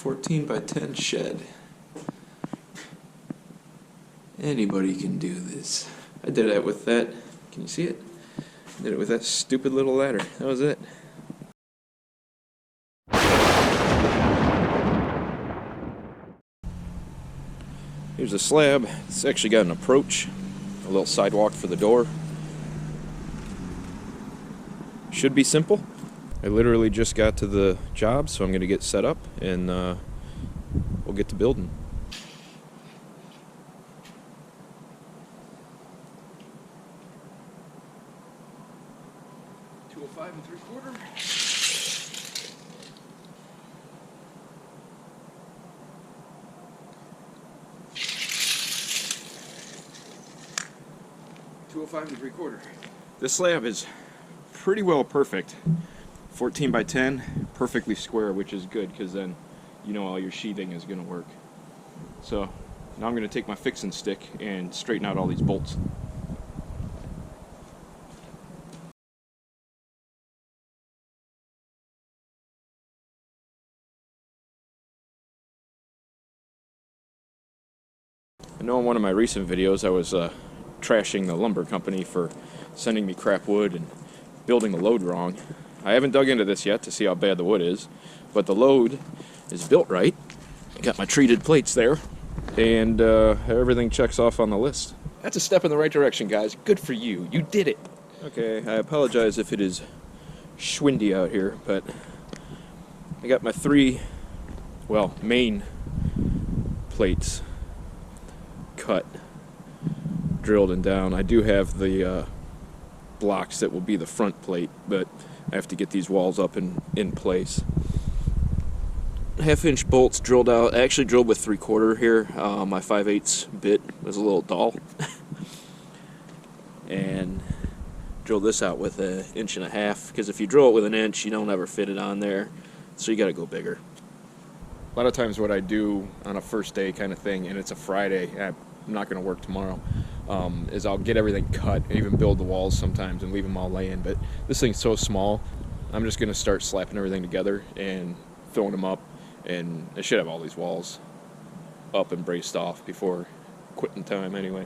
14 by 10 shed. Anybody can do this. I did it with that, can you see it? I did it with that stupid little ladder. That was it. Here's a slab. It's actually got an approach, a little sidewalk for the door. Should be simple. I literally just got to the job, so I'm going to get set up and we'll get to building. $205 3/4. $205 3/4. This slab is pretty well perfect. 14 by 10, perfectly square, which is good because then you know all your sheathing is going to work. So now I'm going to take my fixing stick and straighten out all these bolts. I know in one of my recent videos I was trashing the lumber company for sending me crap wood and building the load wrong. I haven't dug into this yet to see how bad the wood is, but the load is built right. I got my treated plates there, and everything checks off on the list. That's a step in the right direction, guys. Good for you. You did it. Okay, I apologize if it is schwindy out here, but I got my three, well, main plates cut, drilled and down. I do have the blocks that will be the front plate, but I have to get these walls up in place. 1/2-inch bolts drilled out. I actually drilled with 3/4 here. My 5/8 bit was a little dull. And drilled this out with 1.5 inches, because if you drill it with 1 inch, you don't ever fit it on there. So you got to go bigger. A lot of times what I do on a first day kind of thing, and it's a Friday, I'm not going to work tomorrow, is I'll get everything cut, even build the walls sometimes and leave them all laying. But this thing's so small, I'm just going to start slapping everything together and throwing them up, and I should have all these walls up and braced off before quitting time anyway.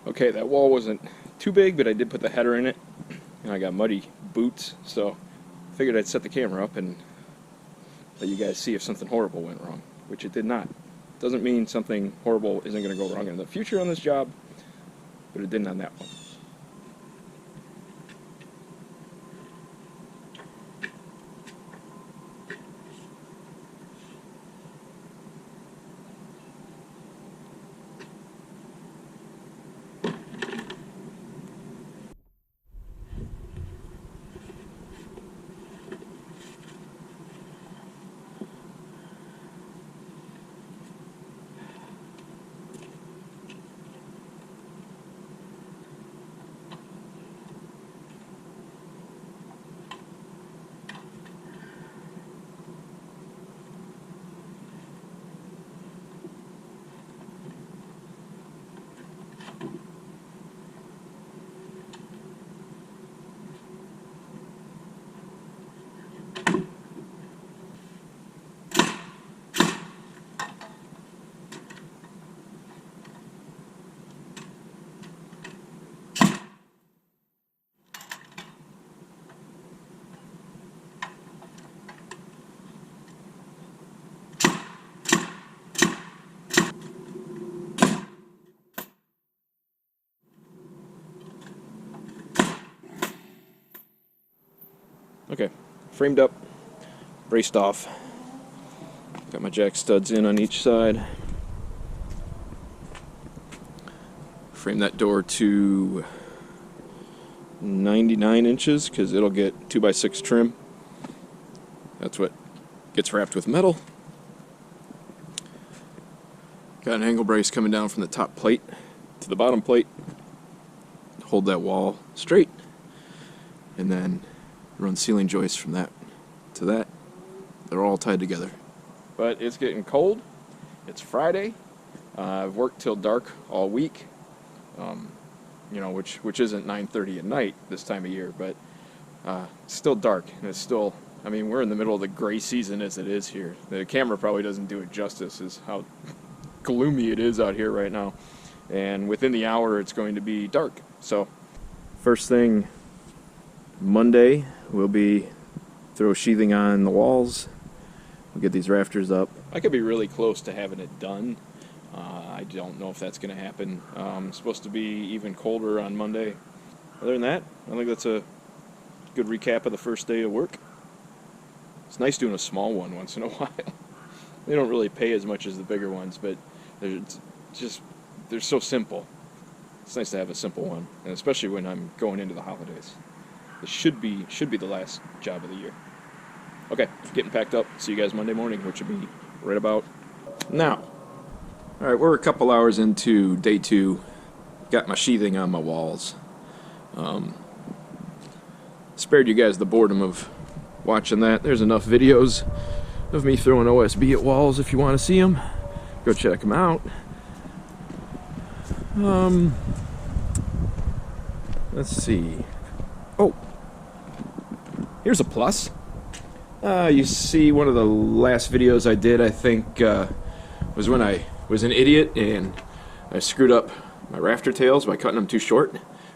Okay, that wall wasn't too big, but I did put the header in it, and I got muddy boots, so I figured I'd set the camera up and let you guys see if something horrible went wrong, which it did not. Doesn't mean something horrible isn't going to go wrong in the future on this job, but it didn't on that one. Okay, framed up, braced off. Got my jack studs in on each side. Frame that door to 99 inches because it'll get 2x6 trim. That's what gets wrapped with metal. Got an angle brace coming down from the top plate to the bottom plate. Hold that wall straight, and then run ceiling joists from that to that. They're all tied together. But it's getting cold. It's Friday. I've worked till dark all week. You know, which isn't 9:30 at night this time of year, but it's still dark, and it's still, I mean, we're in the middle of the gray season as it is here. The camera probably doesn't do it justice as how gloomy it is out here right now. And within the hour, it's going to be dark. So, first thing Monday, we'll be throw sheathing on the walls. We'll get these rafters up. I could be really close to having it done. I don't know if that's going to happen. It's supposed to be even colder on Monday. Other than that, I think that's a good recap of the first day of work. It's nice doing a small one once in a while. They don't really pay as much as the bigger ones, but they're so simple. It's nice to have a simple one, and especially when I'm going into the holidays. This should be the last job of the year. Okay, getting packed up. See you guys Monday morning, which will be right about now. All right, we're a couple hours into day 2. Got my sheathing on my walls. Spared you guys the boredom of watching that. There's enough videos of me throwing OSB at walls if you want to see them. Go check them out. Let's see. Oh, here's a plus. You see one of the last videos I did, I think, was when I was an idiot and I screwed up my rafter tails by cutting them too short.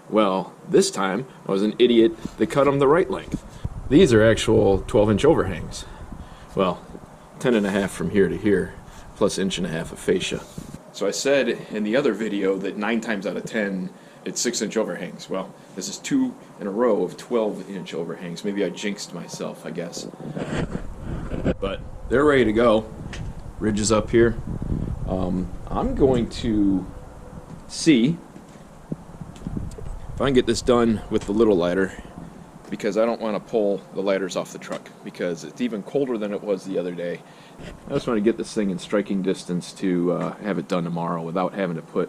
Well, this time I was an idiot that cut them the right length. These are actual 12-inch overhangs. Well, 10.5 from here to here, plus 1.5 inches of fascia. So I said in the other video that 9 times out of 10 it's 6-inch overhangs. Well, this is 2 in a row of 12-inch overhangs. Maybe I jinxed myself, I guess. But they're ready to go. Ridge is up here. I'm going to see if I can get this done with the little ladder, because I don't want to pull the ladders off the truck because it's even colder than it was the other day. I just want to get this thing in striking distance to have it done tomorrow without having to put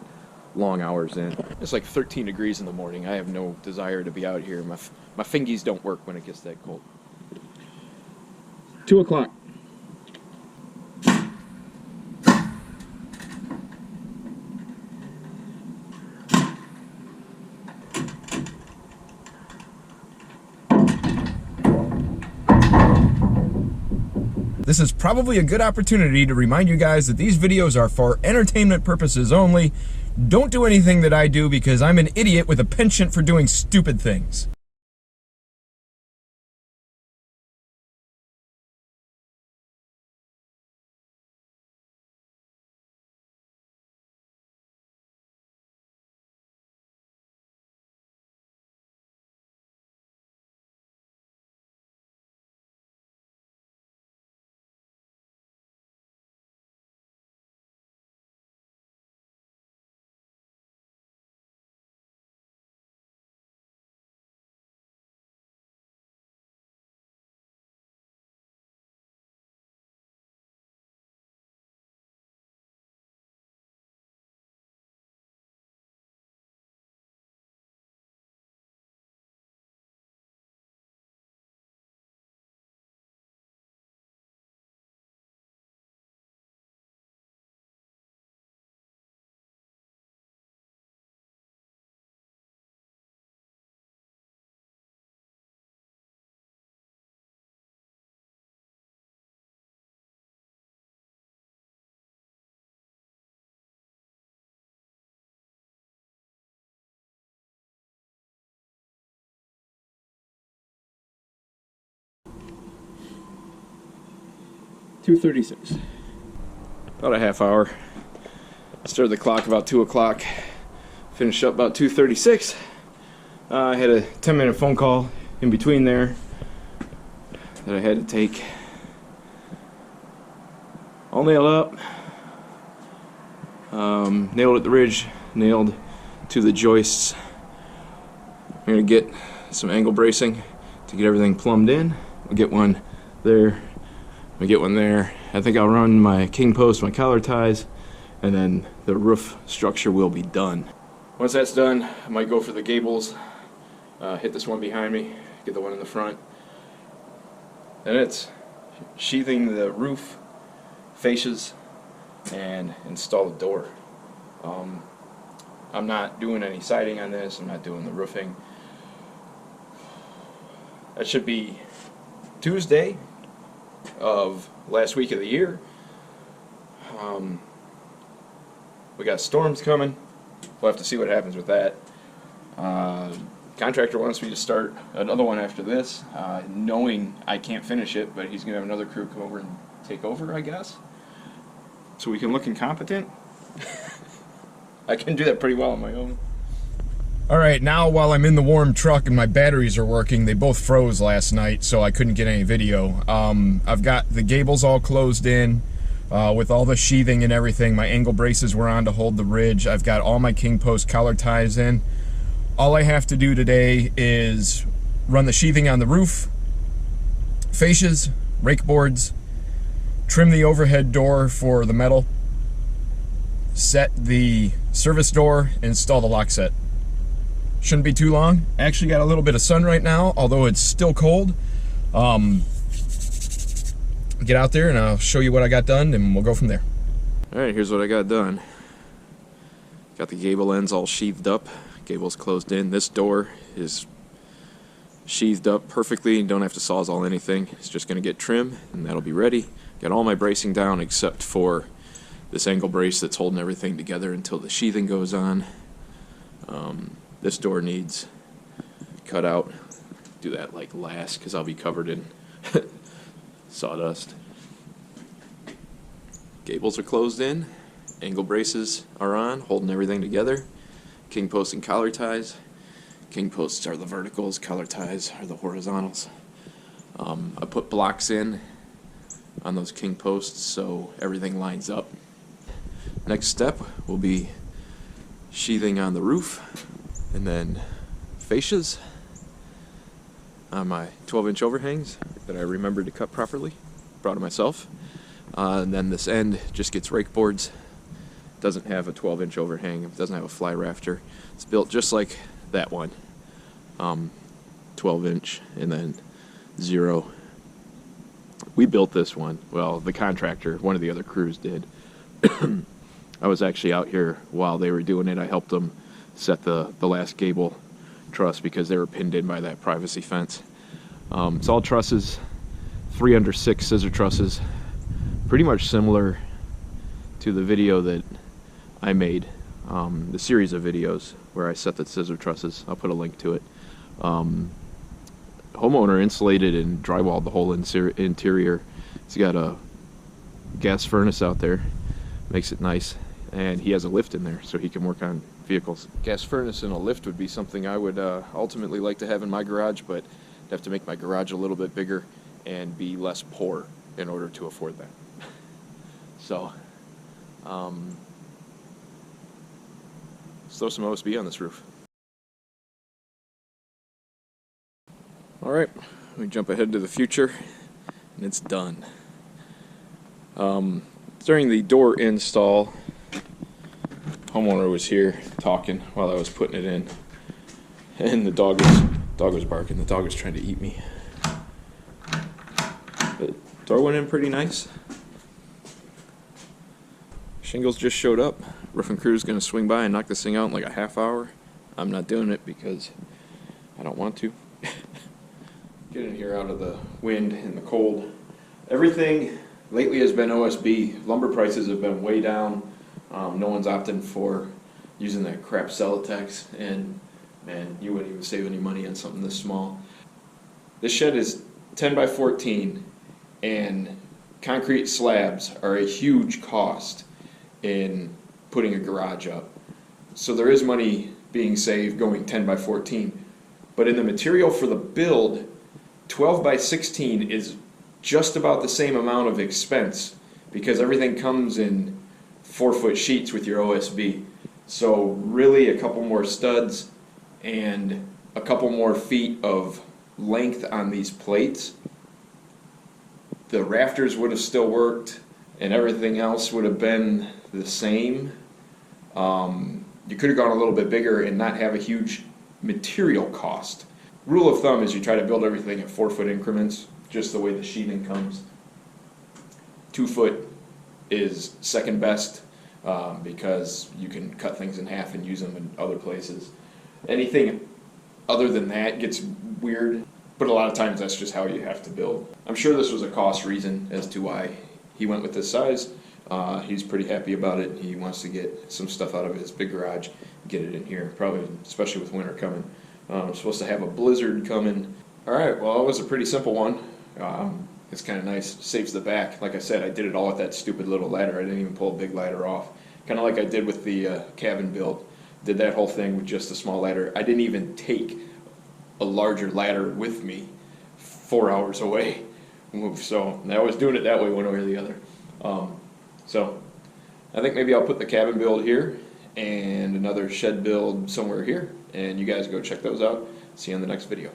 long hours in. It's like 13 degrees in the morning. I have no desire to be out here. My fingies don't work when it gets that cold. 2 o'clock. This is probably a good opportunity to remind you guys that these videos are for entertainment purposes only. Don't do anything that I do because I'm an idiot with a penchant for doing stupid things. $2:36. About a half hour. Started the clock about 2 o'clock. Finished up about 2:36. I had a 10-minute phone call in between there that I had to take. All nailed up. Nailed at the ridge. Nailed to the joists. I'm going to get some angle bracing to get everything plumbed in. I'll get one there. We get one there. I think I'll run my king post, my collar ties, and then the roof structure will be done. Once that's done, I might go for the gables, hit this one behind me, get the one in the front, And it's sheathing the roof fascias and install the door. I'm not doing any siding on this, I'm not doing the roofing. That should be Tuesday of last week of the year. We got storms coming. We'll have to see what happens with that. Contractor wants me to start another one after this, knowing I can't finish it, but he's going to have another crew come over and take over, I guess. So we can look incompetent. I can do that pretty well on my own. Alright, now while I'm in the warm truck and my batteries are working, they both froze last night, so I couldn't get any video. I've got the gables all closed in, with all the sheathing and everything. My angle braces were on to hold the ridge. I've got all my king post collar ties in. All I have to do today is run the sheathing on the roof, fascias, rake boards, trim the overhead door for the metal, set the service door, install the lock set. Shouldn't be too long. Actually got a little bit of sun right now, although it's still cold. Get out there and I'll show you what I got done and we'll go from there. Alright, here's what I got done. Got the gable ends all sheathed up. Gable's closed in. This door is sheathed up perfectly and don't have to sawzall anything. It's just going to get trim and that'll be ready. Got all my bracing down except for this angle brace that's holding everything together until the sheathing goes on. This door needs cut out. Do that like last because I'll be covered in sawdust. Gables are closed in. Angle braces are on, holding everything together. King posts and collar ties. King posts are the verticals, collar ties are the horizontals. I put blocks in on those king posts so everything lines up. Next step will be sheathing on the roof and then fascias on my 12-inch overhangs that I remembered to cut properly. Brought it myself. And then this end just gets rake boards. Doesn't have a 12-inch overhang. It doesn't have a fly rafter. It's built just like that one. 12-inch and then 0. We built this one. Well, the contractor, one of the other crews did. I was actually out here while they were doing it. I helped them set the last gable truss because they were pinned in by that privacy fence. It's all trusses, 3 under 6 scissor trusses, pretty much similar to the video that I made, the series of videos where I set the scissor trusses. I'll put a link to it. Homeowner insulated and drywalled the whole interior. He's got a gas furnace out there, makes it nice, and he has a lift in there so he can work on vehicles. Gas furnace and a lift would be something I would ultimately like to have in my garage, but I'd have to make my garage a little bit bigger and be less poor in order to afford that. So, let's throw some OSB on this roof. Alright, we jump ahead to the future, and it's done. During the door install, homeowner was here talking while I was putting it in, and the dog was barking. The dog was trying to eat me. But door went in pretty nice. Shingles just showed up. Roofing crew's gonna swing by and knock this thing out in like a half hour. I'm not doing it because I don't want to. Get in here out of the wind and the cold. Everything lately has been OSB. Lumber prices have been way down. No one's opting for using that crap Celotex, and man, you wouldn't even save any money on something this small. This shed is 10 by 14, and concrete slabs are a huge cost in putting a garage up. So there is money being saved going 10 by 14, but in the material for the build, 12 by 16 is just about the same amount of expense because everything comes in 4-foot sheets with your OSB. So really a couple more studs and a couple more feet of length on these plates. The rafters would have still worked and everything else would have been the same. You could have gone a little bit bigger and not have a huge material cost. Rule of thumb is you try to build everything at 4-foot increments just the way the sheathing comes. 2 foot is second best because you can cut things in half and use them in other places. Anything other than that gets weird, but a lot of times that's just how you have to build. I'm sure this was a cost reason as to why he went with this size. He's pretty happy about it. He wants to get some stuff out of his big garage, get it in here, probably especially with winter coming. I'm supposed to have a blizzard coming. Alright, well, it was a pretty simple one. It's kind of nice, saves the back. Like I said, I did it all with that stupid little ladder. I didn't even pull a big ladder off. Kind of like I did with the cabin build. Did that whole thing with just a small ladder. I didn't even take a larger ladder with me 4 hours away. So I was doing it that way, one way or the other. So I think maybe I'll put the cabin build here and another shed build somewhere here, and you guys go check those out. See you on the next video.